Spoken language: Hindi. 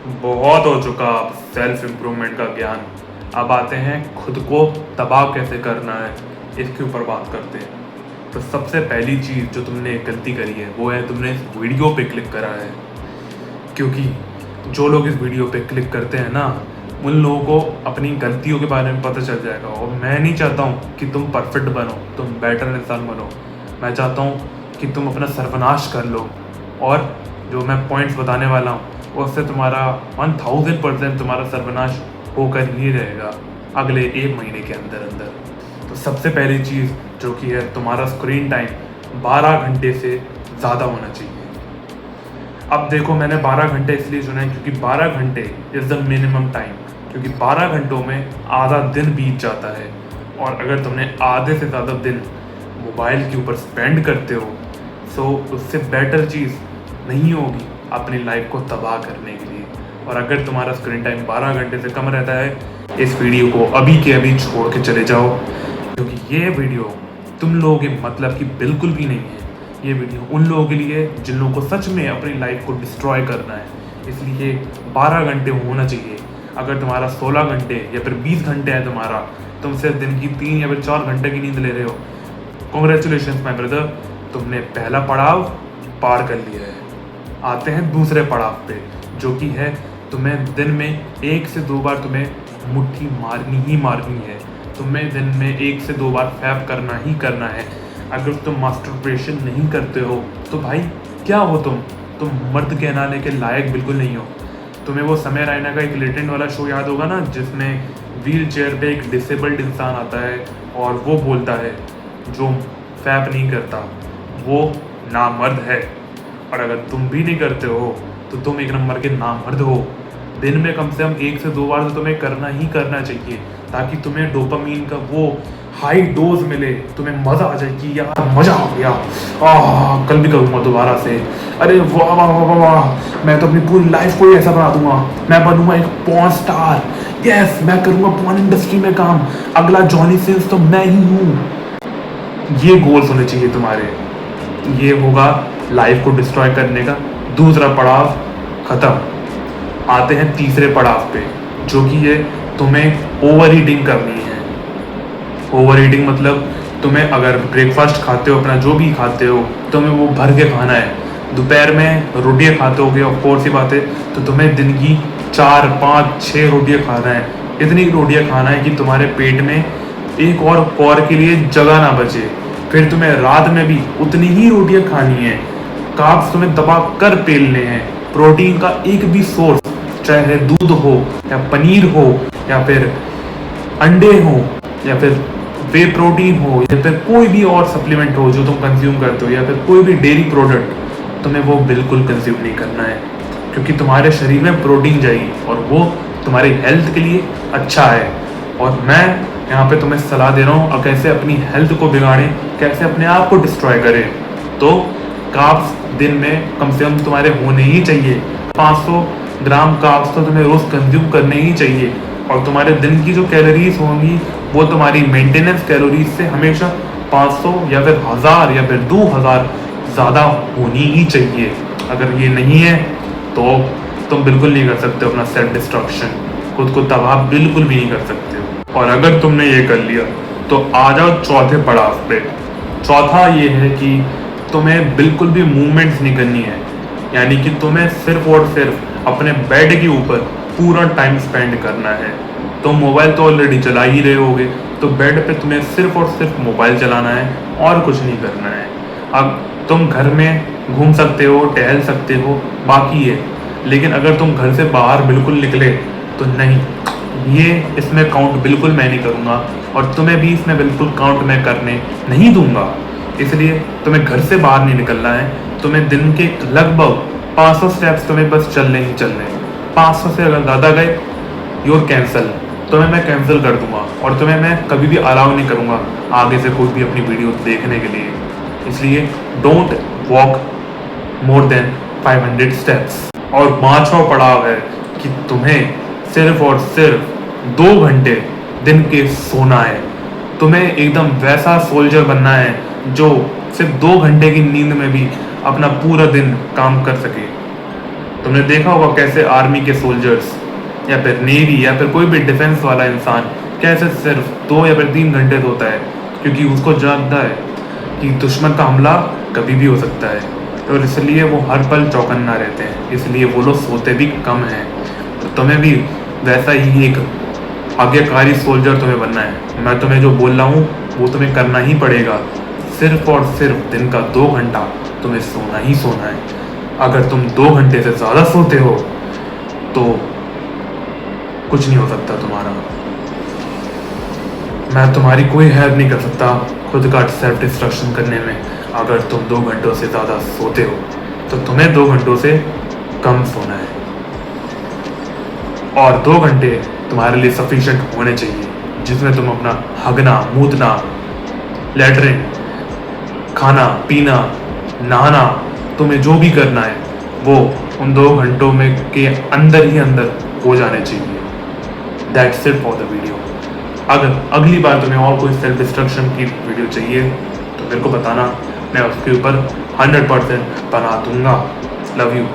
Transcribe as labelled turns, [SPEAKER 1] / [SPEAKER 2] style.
[SPEAKER 1] बहुत हो चुका अब सेल्फ इम्प्रूवमेंट का ज्ञान। अब आते हैं खुद को तबाह कैसे करना है, इसके ऊपर बात करते हैं। तो सबसे पहली चीज़ जो तुमने गलती करी है वो है तुमने इस वीडियो पे क्लिक करा है। क्योंकि जो लोग इस वीडियो पे क्लिक करते हैं ना, उन लोगों को अपनी गलतियों के बारे में पता चल जाएगा। और मैं नहीं चाहता हूँ कि तुम परफेक्ट बनो, तुम बेटर इंसान बनो। मैं चाहता हूँ कि तुम अपना सर्वनाश कर लो। और जो मैं पॉइंट्स बताने वाला हूँ उससे तुम्हारा 1000% तुम्हारा सर्वनाश होकर ही रहेगा अगले 1 महीने के अंदर अंदर। तो सबसे पहली चीज़ जो कि है, तुम्हारा स्क्रीन टाइम 12 घंटे से ज़्यादा होना चाहिए। अब देखो, मैंने 12 घंटे इसलिए चुना है क्योंकि 12 घंटे इज़ द मिनिमम टाइम। क्योंकि 12 घंटों में आधा दिन बीत जाता है। और अगर तुमने आधे से ज़्यादा दिन मोबाइल के ऊपर स्पेंड करते हो तो उससे बेटर चीज़ नहीं होगी अपनी लाइफ को तबाह करने के लिए। और अगर तुम्हारा स्क्रीन टाइम 12 घंटे से कम रहता है, इस वीडियो को अभी के अभी छोड़ के चले जाओ। क्योंकि ये वीडियो तुम लोगों के मतलब की बिल्कुल भी नहीं है। ये वीडियो उन लोगों के लिए जिन लोगों को सच में अपनी लाइफ को डिस्ट्रॉय करना है। इसलिए 12 घंटे होना चाहिए। अगर तुम्हारा 16 घंटे या फिर 20 घंटे है तुम्हारा, तुम सिर्फ दिन की 3 या फिर 4 घंटे की नींद ले रहे हो, कॉन्ग्रेचुलेशन माय ब्रदर, तुमने पहला पड़ाव पार कर लिया है। आते हैं दूसरे पड़ाव पे, जो कि है तुम्हें दिन में 1 से 2 बार तुम्हें मुट्ठी मारनी ही मारनी है। तुम्हें दिन में 1 से 2 बार फैप करना ही करना है। अगर तुम मास्टरबेशन नहीं करते हो तो भाई क्या हो तुम मर्द कहलाने के लायक बिल्कुल नहीं हो। तुम्हें वो समय रैना का एक लेटेंट वाला शो याद होगा ना, जिसमें व्हील चेयर पे एक डिसेबल्ड इंसान आता है और वो बोलता है जो फैप नहीं करता वो नामर्द है। और अगर तुम भी नहीं करते हो तो तुम एक नंबर के नामर्द हो। दिन में कम से कम 1 से 2 बार तो तुम्हें करना ही करना चाहिए, ताकि तुम्हें डोपामीन का वो हाई डोज मिले, तुम्हें मज़ा आ जाए कि यार मज़ा आ गया, कल भी करूँगा दोबारा से। अरे वाह वाह वाह वाह वाह, मैं तो अपनी पूरी लाइफ को ही ऐसा बना दूंगा। मैं बनूंगा एक पॉर्न स्टार। यस, मैं करूँगा पॉर्न इंडस्ट्री में काम। अगला जॉनी सिंस तो मैं ही हूँ। ये गोल्स होने चाहिए तुम्हारे। ये होगा लाइफ को डिस्ट्रॉय करने का दूसरा पड़ाव ख़त्म। आते हैं तीसरे पड़ाव पे, जो कि है तुम्हें ओवर ईटिंग करनी है। ओवर ईटिंग मतलब तुम्हें अगर ब्रेकफास्ट खाते हो, अपना जो भी खाते हो, तुम्हें वो भर के खाना है। दोपहर में रोटियां खाते होगे, ऑफ कोर्स ही बात है, तो तुम्हें दिन की 4 5 6 रोटियां खाना है। इतनी रोटियां खाना है कि तुम्हारे पेट में एक और कौर के लिए जगह ना बचे। फिर तुम्हें रात में भी उतनी ही रोटियां खानी है। कार्ब्स तुम्हें दबा कर पेलने हैं। प्रोटीन का एक भी सोर्स, चाहे दूध हो या पनीर हो या फिर अंडे हो या फिर वे प्रोटीन हो या फिर कोई भी और सप्लीमेंट हो जो तुम कंज्यूम करते हो, या फिर कोई भी डेयरी प्रोडक्ट, तुम्हें वो बिल्कुल कंज्यूम नहीं करना है। क्योंकि तुम्हारे शरीर में प्रोटीन चाहिए और वो तुम्हारी हेल्थ के लिए अच्छा है। और मैं यहाँ पे तुम्हें सलाह दे रहा हूँ और कैसे अपनी हेल्थ को बिगाड़ें, कैसे अपने आप को डिस्ट्रॉय करें। तो कार्ब्स दिन में कम से कम तुम्हारे होने ही चाहिए। 500 ग्राम कार्ब्स तो तुम्हें रोज़ कंज्यूम करने ही चाहिए। और तुम्हारे दिन की जो कैलोरीज होंगी वो तुम्हारी मेंटेनेंस कैलोरीज से हमेशा 500 या फिर 1000 या फिर 2000 ज़्यादा होनी ही चाहिए। अगर ये नहीं है तो तुम बिल्कुल नहीं कर सकते अपना सेल्फ डिस्ट्रक्शन, खुद को तबाह बिल्कुल भी नहीं कर सकते हो। और अगर तुमने ये कर लिया तो आ जाओ चौथे पड़ाव पे। चौथा ये है कि तुम्हें बिल्कुल भी मूवमेंट्स नहीं करनी है। यानी कि तुम्हें सिर्फ और सिर्फ अपने बेड के ऊपर पूरा टाइम स्पेंड करना है। तुम मोबाइल तो ऑलरेडी चला ही रहे होगे, तो बेड पे तुम्हें सिर्फ और सिर्फ मोबाइल चलाना है और कुछ नहीं करना है। अब तुम घर में घूम सकते हो, टहल सकते हो, बाकी है। लेकिन अगर तुम घर से बाहर बिल्कुल निकले तो नहीं, ये इसमें काउंट बिल्कुल मैं नहीं करूँगा और तुम्हें भी इसमें बिल्कुल काउंट मैं करने नहीं दूंगा। इसलिए तुम्हें घर से बाहर नहीं निकलना है। तुम्हें दिन के लगभग 500 स्टेप्स तुम्हें बस चलने ही चलने हैं। 500 से अगर ज़्यादा गए योर कैंसिल, तुम्हें मैं कैंसिल कर दूंगा और तुम्हें मैं कभी भी अलाउ नहीं करूँगा आगे से कोई भी अपनी वीडियो देखने के लिए। इसलिए don't walk more than 500 steps. और 5वां पड़ाव है कि तुम्हें सिर्फ और सिर्फ 2 घंटे दिन के सोना है। तुम्हें एकदम वैसा सोल्जर बनना है जो सिर्फ 2 घंटे की नींद में भी अपना पूरा दिन काम कर सके। तुमने देखा होगा कैसे आर्मी के सोल्जर्स या फिर नेवी या फिर कोई भी डिफेंस वाला इंसान कैसे सिर्फ 2 या फिर 3 घंटे सोता है, क्योंकि उसको जानता है कि दुश्मन का हमला कभी भी हो सकता है, और इसलिए वो हर पल चौकन्ना रहते हैं, इसलिए वो लोग सोते भी कम हैं। तो तुम्हें भी वैसा ही एक आज्ञाकारी सोल्जर तुम्हें बनना है। मैं तुम्हें जो बोल रहा हूँ वो तुम्हें करना ही पड़ेगा। सिर्फ और सिर्फ दिन का 2 घंटा तुम्हें सोना ही सोना है। अगर तुम 2 घंटे से ज़्यादा सोते हो तो कुछ नहीं हो सकता तुम्हारा। मैं तुम्हारी कोई हेल्प नहीं कर सकता खुद का सेल्फ डिस्ट्रक्शन करने में। अगर तुम 2 घंटों से ज़्यादा सोते हो तो तुम्हें 2 घंटों से कम सोना है, और 2 घंटे तुम्हारे लिए सफिशिएंट होने चाहिए, जिसमें तुम अपना हगना, मूतना, लेटरिन, खाना पीना, नहाना, तुम्हें जो भी करना है वो उन 2 घंटों में के अंदर ही अंदर हो जाने चाहिए। That's it for the video. अगर अगली बार तुम्हें और कोई सेल्फ डिस्ट्रक्शन की वीडियो चाहिए तो मेरे को बताना, मैं उसके ऊपर 100% बना दूंगा। Love you.